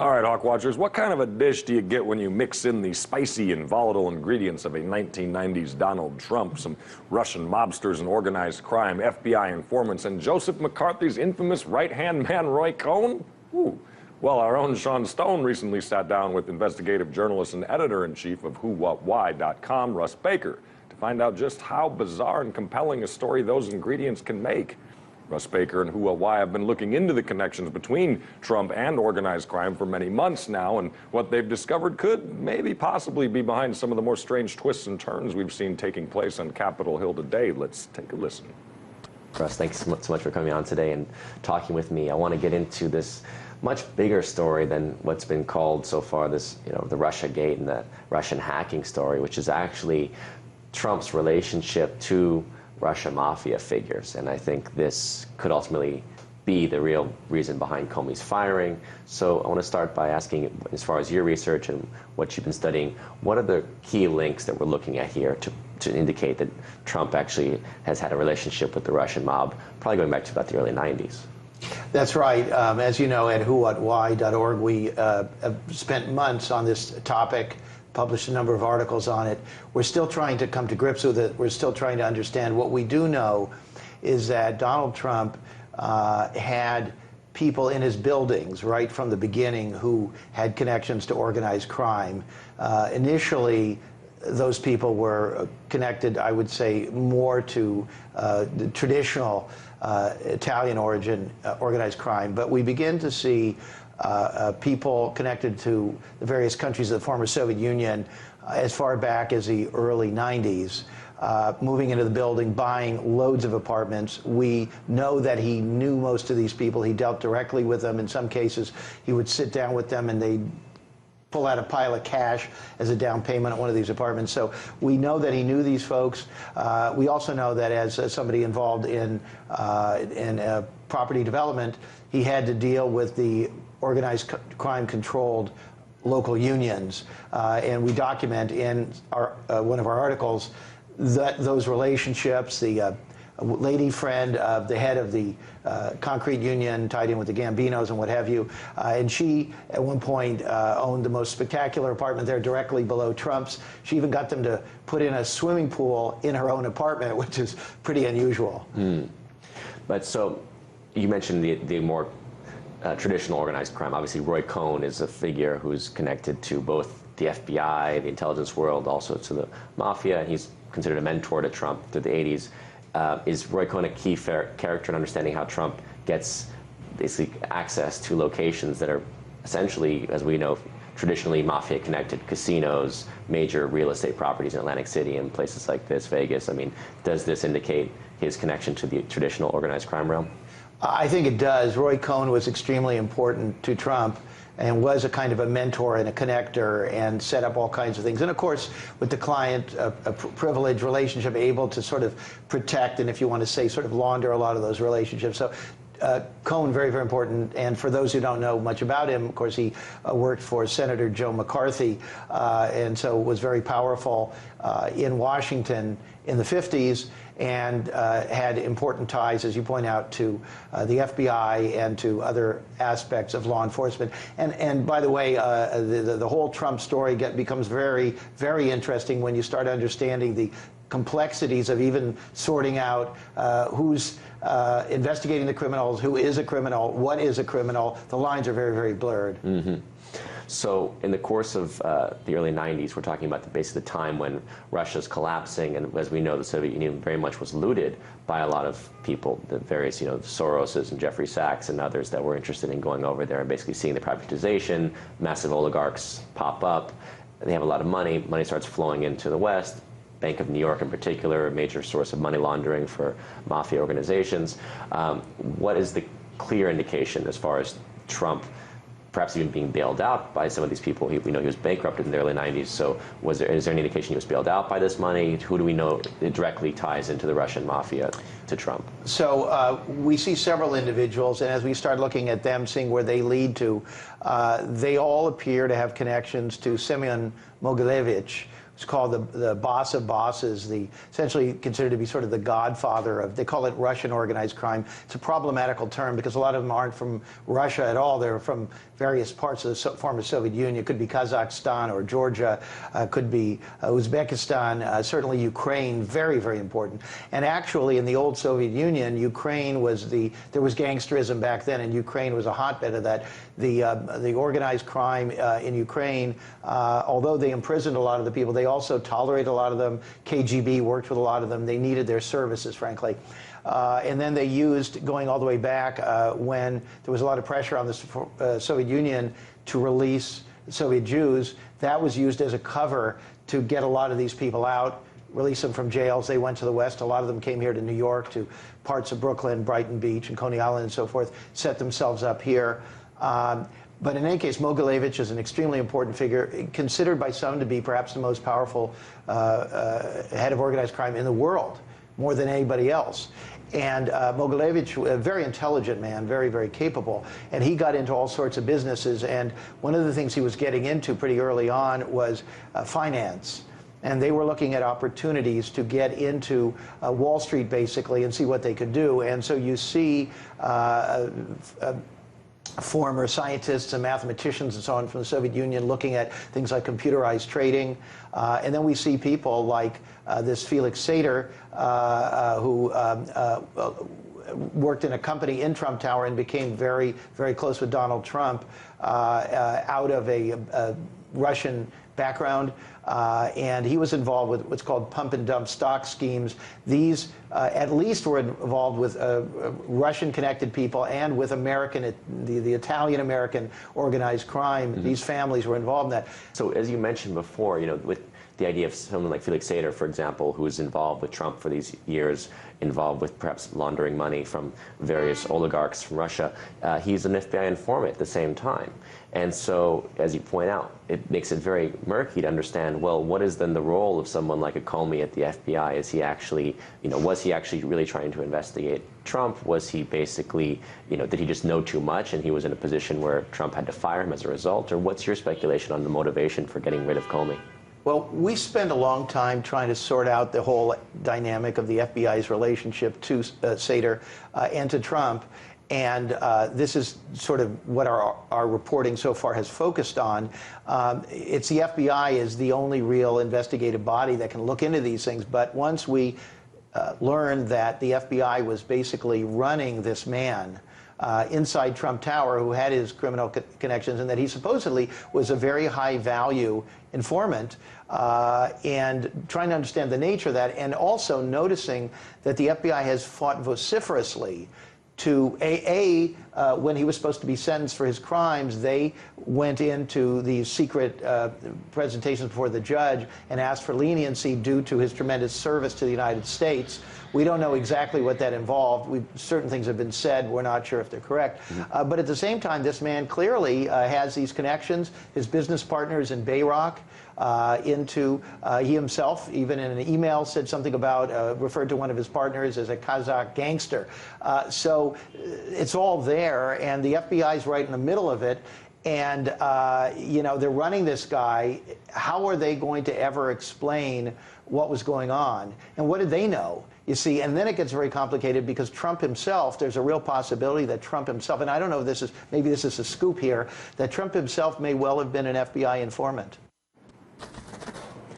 All right, Hawk Watchers, what kind of a dish do you get when you mix in the spicy and volatile ingredients of a 1990s Donald Trump, some Russian mobsters and organized crime, FBI informants, and Joseph McCarthy's infamous right-hand man, Roy Cohn? Ooh. Well, our own Sean Stone recently sat down with investigative journalist and editor-in-chief of WhoWhatWhy.com, Russ Baker, to find out just how bizarre and compelling a story those ingredients can make. Russ Baker and WhoWhatWhy have been looking into the connections between Trump and organized crime for many months now, and what they've discovered could maybe possibly be behind some of the more strange twists and turns we've seen taking place on Capitol Hill today. Let's take a listen. Russ, thanks so much for coming on today and talking with me. I want to get into this much bigger story than what's been called so far this, the Russiagate and the Russian hacking story, which is actually Trump's relationship to Russian mafia figures. And I think this could ultimately be the real reason behind Comey's firing. So I want to start by asking, as far as your research and what you've been studying, what are the key links that we're looking at here to indicate that Trump actually has had a relationship with the Russian mob, probably going back to about the early 90s? That's right. As you know, at WhoWhatWhy.org, we have spent months on this topic, published a number of articles on it. We're still trying to come to grips with it. We're still trying to understand. What we do know is that Donald Trump had people in his buildings right from the beginning who had connections to organized crime. Initially, those people were connected, I would say, more to the traditional Italian origin organized crime. But we begin to see people connected to the various countries of the former Soviet Union as far back as the early 90s, moving into the building, buying loads of apartments. We know that he knew most of these people. He dealt directly with them. In some cases, he would sit down with them and they'd pull out a pile of cash as a down payment on one of these apartments. So we know that he knew these folks. We also know that as somebody involved in property development, he had to deal with the organized crime-controlled local unions. And we document in one of our articles that those relationships. The lady friend of the head of the concrete union tied in with the Gambinos and what have you. And she, at one point, owned the most spectacular apartment there directly below Trump's. She even got them to put in a swimming pool in her own apartment, which is pretty unusual. But so you mentioned the more traditional organized crime. Obviously, Roy Cohn is a figure who's connected to both the FBI, the intelligence world, also to the mafia. He's considered a mentor to Trump through the 80s. Is Roy Cohn a key character in understanding how Trump gets basically access to locations that are essentially, as we know, traditionally mafia-connected casinos, major real estate properties in Atlantic City and places like this, Vegas? I mean, does this indicate his connection to the traditional organized crime realm? I think it does. Roy Cohn was extremely important to Trump and was a kind of a mentor and a connector and set up all kinds of things. And of course, with the client, a privileged relationship, able to sort of protect and, if you want to say, sort of launder a lot of those relationships. So Cohn, very, very important. And for those who don't know much about him, of course, he worked for Senator Joe McCarthy, and so was very powerful in Washington in the 50s, and had important ties, as you point out, to the FBI and to other aspects of law enforcement. And by the way, the whole Trump story becomes very, very interesting when you start understanding the complexities of even sorting out who's investigating the criminals, who is a criminal, what is a criminal. The lines are very, very blurred. Mm-hmm. So in the course of the early 90s, we're talking about basically the time when Russia's collapsing, and as we know, the Soviet Union very much was looted by a lot of people, the various, Soroses and Jeffrey Sachs and others that were interested in going over there and basically seeing the privatization. Massive oligarchs pop up. They have a lot of money. Money starts flowing into the West. Bank of New York in particular, a major source of money laundering for mafia organizations. What is the clear indication as far as Trump perhaps even being bailed out by some of these people? We know he was bankrupted in the early 90s, so is there any indication he was bailed out by this money? Who do we know it directly ties into the Russian mafia to Trump? So we see several individuals, and as we start looking at them, seeing where they lead to, they all appear to have connections to Semyon Mogilevich, It's called the boss of bosses, essentially considered to be sort of the godfather of, they call it Russian organized crime. It's a problematical term because a lot of them aren't from Russia at all. They're from various parts of the former Soviet Union. It could be Kazakhstan or Georgia, could be Uzbekistan, certainly Ukraine, very, very important. And actually in the old Soviet Union, Ukraine was there was gangsterism back then, and Ukraine was a hotbed of that. The organized crime in Ukraine, although they imprisoned a lot of the people, they also tolerated a lot of them. KGB worked with a lot of them. They needed their services, frankly. And then they used, going all the way back, when there was a lot of pressure on the Soviet Union to release Soviet Jews, that was used as a cover to get a lot of these people out, release them from jails. They went to the West. A lot of them came here to New York, to parts of Brooklyn, Brighton Beach, and Coney Island, and so forth, set themselves up here. But in any case, Mogilevich is an extremely important figure, considered by some to be perhaps the most powerful head of organized crime in the world, more than anybody else. And Mogilevich, a very intelligent man, very, very capable, and he got into all sorts of businesses. And one of the things he was getting into pretty early on was finance. And they were looking at opportunities to get into Wall Street, basically, and see what they could do. And so you see former scientists and mathematicians and so on from the Soviet Union looking at things like computerized trading. And then we see people like this Felix Sater, who worked in a company in Trump Tower and became very, very close with Donald Trump, out of a Russian background. And he was involved with what's called pump and dump stock schemes. These at least were involved with Russian-connected people and with American, the Italian-American organized crime. Mm-hmm. These families were involved in that. So as you mentioned before, with the idea of someone like Felix Sater, for example, who was involved with Trump for these years, involved with perhaps laundering money from various oligarchs from Russia, he's an FBI informant at the same time. And so, as you point out, it makes it very murky to understand, well, what is then the role of someone like a Comey at the FBI? Is he actually, was he actually really trying to investigate Trump? Was he basically, did he just know too much and he was in a position where Trump had to fire him as a result? Or what's your speculation on the motivation for getting rid of Comey? Well, we spent a long time trying to sort out the whole dynamic of the FBI's relationship to Sater and to Trump. And this is sort of what our reporting so far has focused on. It's the FBI is the only real investigative body that can look into these things. But once we learned that the FBI was basically running this man inside Trump Tower, who had his criminal connections, and that he supposedly was a very high-value informant, and trying to understand the nature of that, and also noticing that the FBI has fought vociferously to when he was supposed to be sentenced for his crimes, they went into these secret presentations before the judge and asked for leniency due to his tremendous service to the United States. We don't know exactly what that involved. Certain things have been said. We're not sure if they're correct. Mm-hmm. But at the same time, this man clearly has these connections. His business partners in Bayrock, he himself, even in an email, said something about, referred to one of his partners as a Kazakh gangster. So it's all there, and the FBI's right in the middle of it. And, they're running this guy. How are they going to ever explain what was going on? And what did they know? You see, and then it gets very complicated because Trump himself, there's a real possibility that Trump himself, and I don't know if maybe this is a scoop here, that Trump himself may well have been an FBI informant.